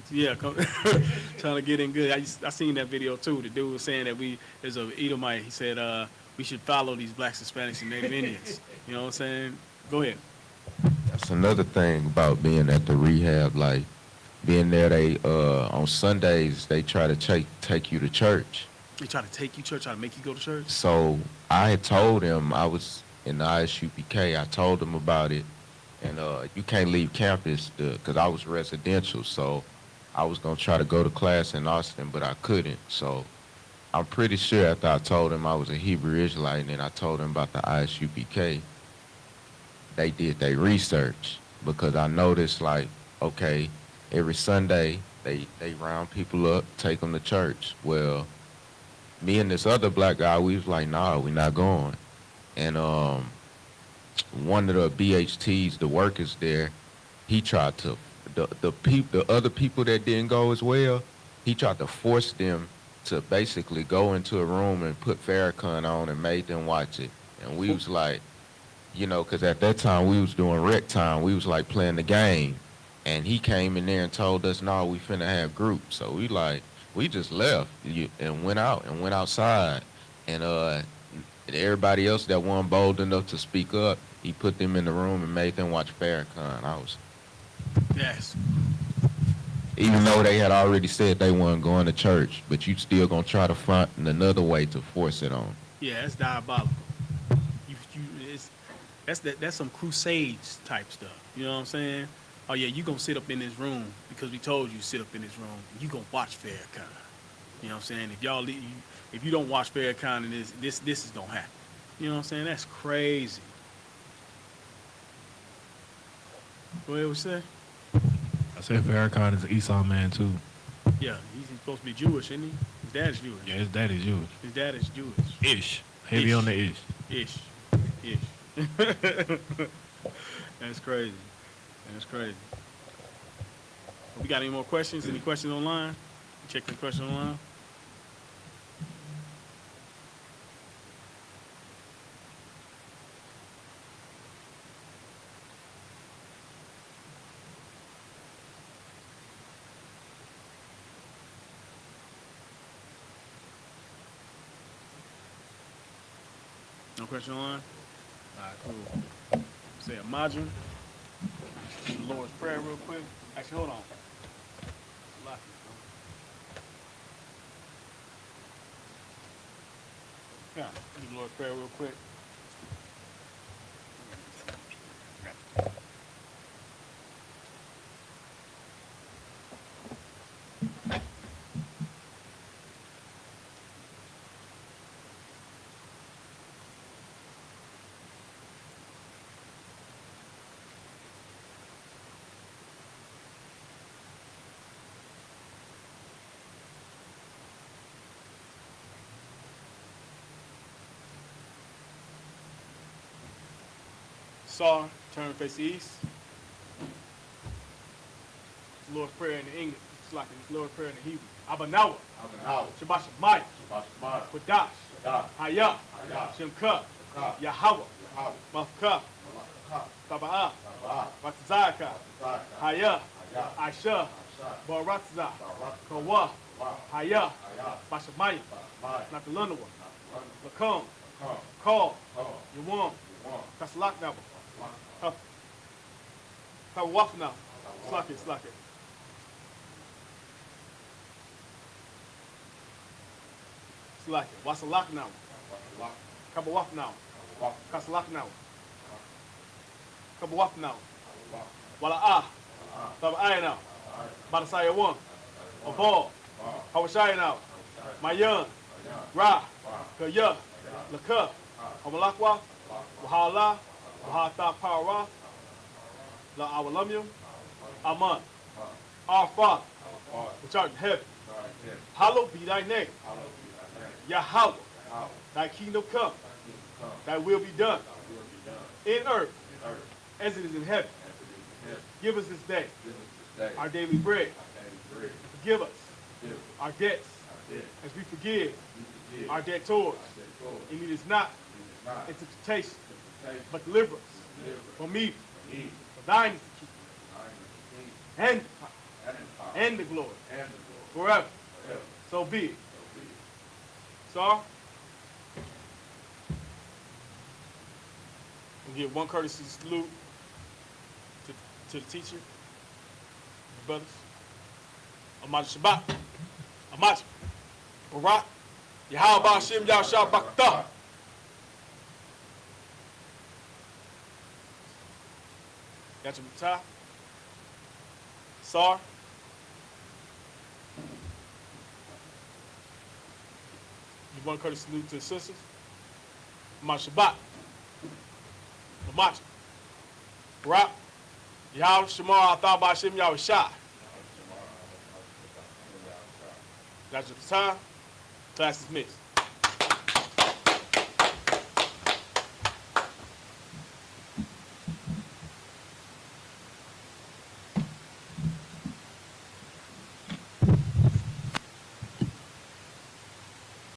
trying to get in good. I seen that video too. The dude was saying that there's a Edomite. He said we should follow these blacks, Hispanics, and Native Indians. You know what I'm saying? Go ahead. That's another thing about being at the rehab. Like being there, they on Sundays they try to take you to church, They try to take you to church, try to make you go to church? So I had told him I was in the I.S.U.P.K. I told him about it, and you can't leave campus because I was residential. So I was gonna try to go to class in Austin, but I couldn't. So I'm pretty sure after I told him I was a Hebrew Israelite and then I told him about the I.S.U.P.K., they did their research because I noticed like, okay, every Sunday they round people up, take them to church. Well, me and this other black guy, we was like, nah, we not going. And one of the BHTs, the workers there, he tried to the other people that didn't go as well, he tried to force them to basically go into a room and put Farrakhan on and made them watch it. And we was like, you know, because at that time we was doing rec time, we was like playing the game. And he came in there and told us, no, we finna have groups. So we just left and went out and went outside. And everybody else that wasn't bold enough to speak up, he put them in the room and made them watch Farrakhan. Yes. Even though they had already said they weren't going to church, but you still gonna try to find another way to force it on. Yeah, that's diabolical. That's some crusades type stuff. You know what I'm saying? Oh yeah, you gonna sit up in this room because we told you to sit up in this room. And you gonna watch Farrakhan. You know what I'm saying? If y'all if you don't watch Farrakhan, and this is gonna happen. You know what I'm saying? That's crazy. Go ahead, what you say? I said Farrakhan is an Esau man too. Yeah, he's supposed to be Jewish, isn't he? His dad is Jewish. Yeah, his dad is Jewish. His dad is Jewish. Ish. Heavy on the ish. Ish. That's crazy. That's crazy. We got any more questions? Any questions online? Check the question online. No question online? All right, cool. Say a margin. The Lord's Prayer real quick. Actually, hold on. Lock it, yeah, do the Lord's Prayer real quick. Saw, turn face east. Lord's Prayer in the English. It's like the Lord's Prayer in the Hebrew. Abanawa. Shabbat Shemayim. Kodash. Hayah. Shemka. Yahweh. Mafka. Taba'ah. Ratzaka. Hayah. Aisha. Baratza. Kawa. Hayah. Bashamayim. Natalunwa. Lakum. Call. Yawam. Kasalak now. Kawaf now. Slack it. Slack it. Wasalak now. Kabawaf now. Kasalak now. Kabawaf now. Wala'ah. Taba'ay now. Badasaya 1. Abal. Hawashaya now. Mayan. Ra. Kaya. Laka. Hamalakwa. Wahala. Wahata Para. La Awalamyum. Aman. Our Father, which art in heaven, hallowed be thy name. Yahweh, thy kingdom come, thy will be done, in earth as it is in heaven. Give us this day our daily bread. Forgive us our debts as we forgive our debtors. And lead us not into temptation, but deliver us from evil. For thine is the kingdom, and the power, and the glory, forever. So be it. So, we'll give one courtesy salute to the teacher, the brothers. Ahmad Shabbat, Ahmad, Barak, Yahweh Hashem Yahushabakta. Got your tie? Sar? You want to cut a salute to the sisters? Ma Shabbat. Lamacha. Rap. Yahweh Shamar Athar Bashim Yahushai. Got your time? Class is mixed.